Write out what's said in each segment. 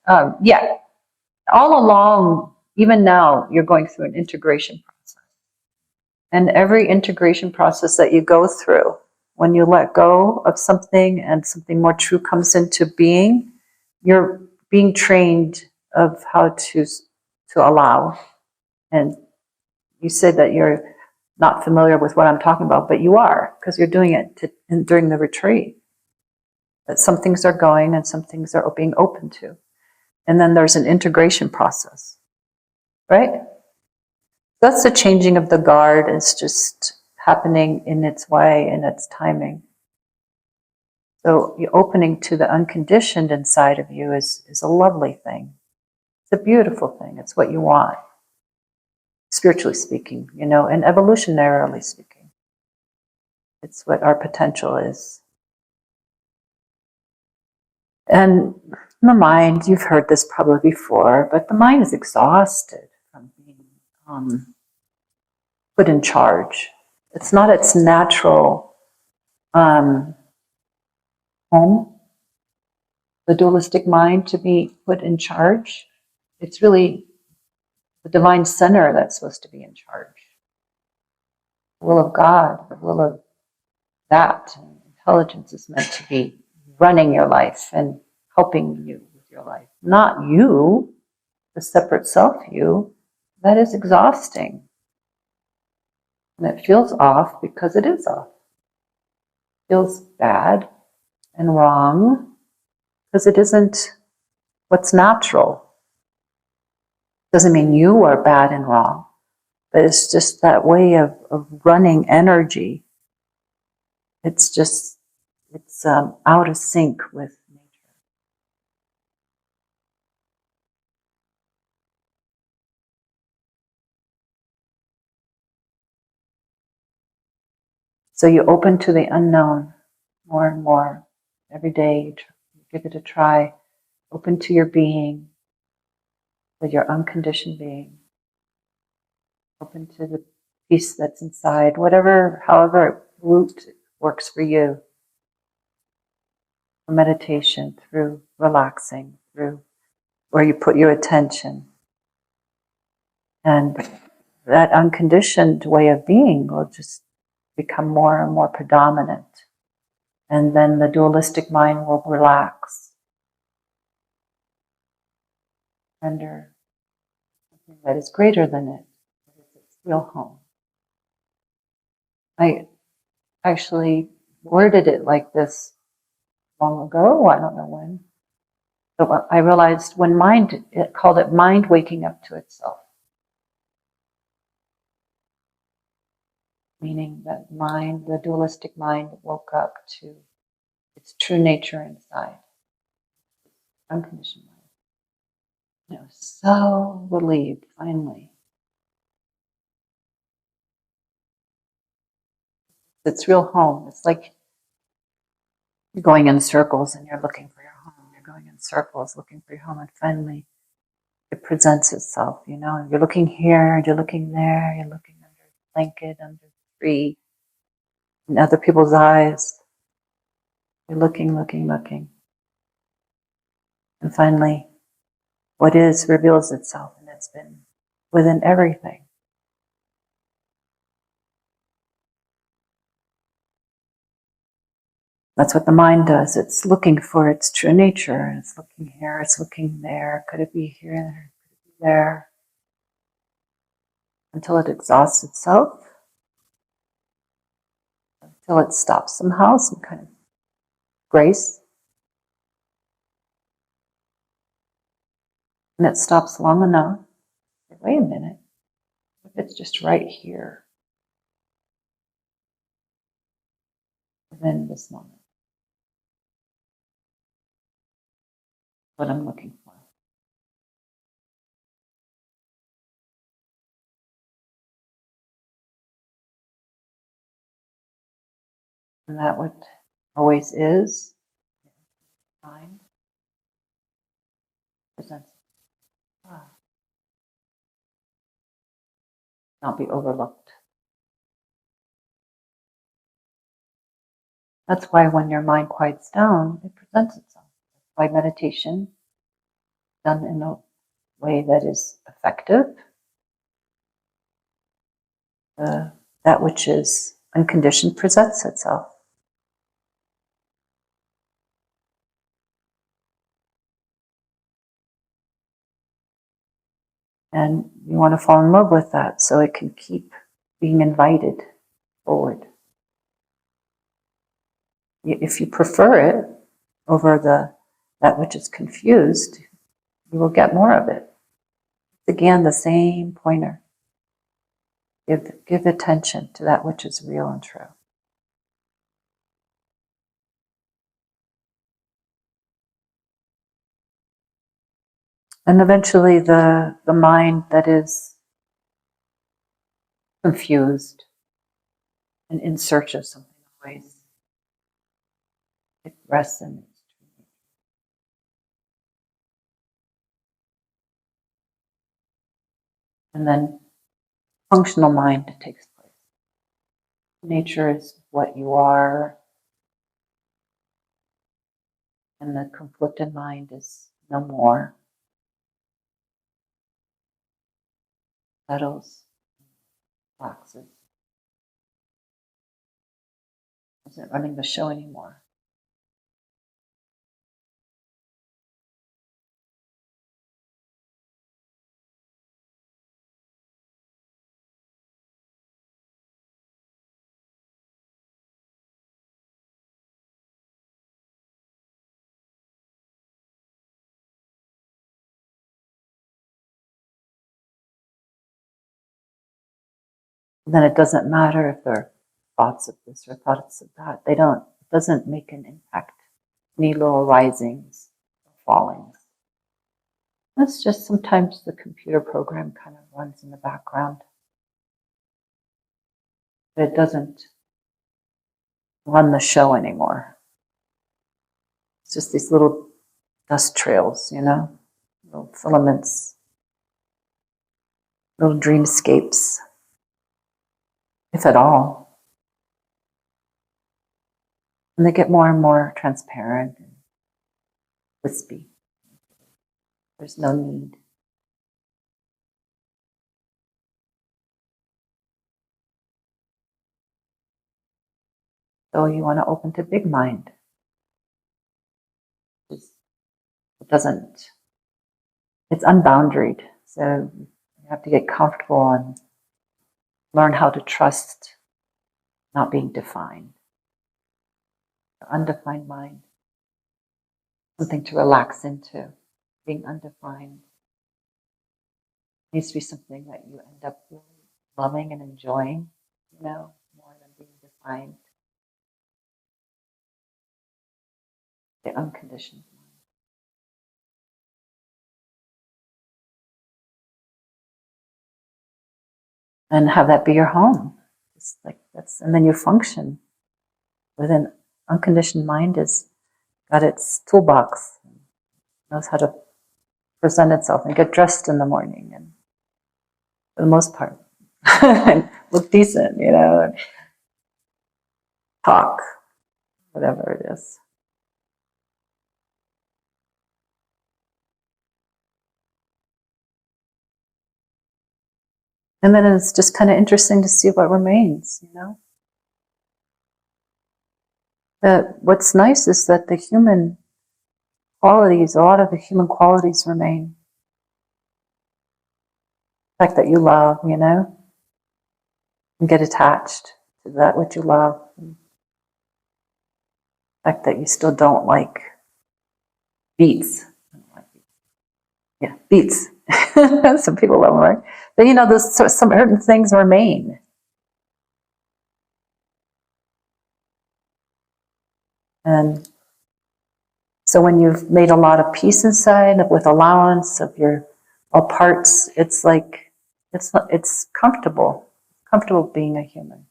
Yeah, all along, even now, you're going through an integration process. And every integration process that you go through, when you let go of something and something more true comes into being, you're being trained of how to allow. And you said that you're not familiar with what I'm talking about, but you are, because you're doing it during the retreat. That some things are going and some things are being open to. And then there's an integration process, right? That's the changing of the guard. It's just happening in its way, in its timing. So the opening to the unconditioned inside of you is a lovely thing. It's a beautiful thing. It's what you want, spiritually speaking, and evolutionarily speaking. It's what our potential is. And the mind, you've heard this probably before, but the mind is exhausted from being put in charge. It's not its natural home, the dualistic mind, to be put in charge. It's really the divine center that's supposed to be in charge. The will of God, the will of that intelligence is meant to be running your life and helping you with your life. Not you, the separate self you. That is exhausting. And it feels off because it is off. It feels bad and wrong because it isn't what's natural. Doesn't mean you are bad and wrong, but it's just that way of running energy. It's out of sync with nature. So you open to the unknown more and more. Every day you give it a try. Open to your being, with your unconditioned being. Open to the peace that's inside, however route works for you. For meditation, through relaxing, through where you put your attention. And that unconditioned way of being will just become more and more predominant. And then the dualistic mind will relax under something that is greater than it. It's real home. I actually worded it like this long ago, I don't know when. But I realized it called it mind waking up to itself. Meaning that mind, the dualistic mind, woke up to its true nature inside, unconditioned mind. And I was so relieved, finally. It's real home. It's like you're going in circles and you're looking for your home. You're going in circles looking for your home, and finally it presents itself, You're looking here, you're looking there, you're looking under a blanket, under the tree, in other people's eyes. You're looking, looking, looking. And finally, what is reveals itself, and it's been within everything. That's what the mind does. It's looking for its true nature. It's looking here, it's looking there. Could it be here? Could it be there? Until it exhausts itself. Until it stops somehow, some kind of grace. And it stops long enough. Wait a minute. If it's just right here, within this moment, what I'm looking for. And that what always is, mind, presents. Not be overlooked. That's why when your mind quiets down, it presents itself. That's why meditation done in a way that is effective, that which is unconditioned presents itself. And you want to fall in love with that so it can keep being invited forward. If you prefer it over that which is confused, you will get more of it. Again, the same pointer. Give attention to that which is real and true. And eventually the mind that is confused and in search of something always, it rests in its true nature. And then functional mind takes place. Nature is what you are, and the conflicted mind is no more. Settles, relaxes. Isn't running the show anymore. And then it doesn't matter if there are thoughts of this or thoughts of that. It doesn't make an impact. Any little risings or fallings. That's just sometimes the computer program kind of runs in the background. But it doesn't run the show anymore. It's just these little dust trails, little filaments, little dreamscapes, if at all. And they get more and more transparent and wispy. There's no need. So you want to open to big mind. It's unboundaried. So you have to get comfortable and learn how to trust not being defined. The undefined mind. Something to relax into. Being undefined needs to be something that you end up really loving and enjoying, more than being defined. The unconditioned mind. And have that be your home. It's like and then you function within unconditioned mind is got its toolbox, knows how to present itself and get dressed in the morning, and for the most part, and look decent, and talk, whatever it is. And then it's just kind of interesting to see what remains, That what's nice is that the human qualities, a lot of the human qualities remain. The fact that you love, and get attached to that which you love. The fact that you still don't like beets. Yeah, beets. Some people love them, right? But those some certain things remain. And so when you've made a lot of peace inside with allowance of your all parts, it's like it's comfortable being a human.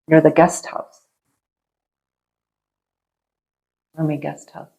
You're the guest house. Roomy guest house.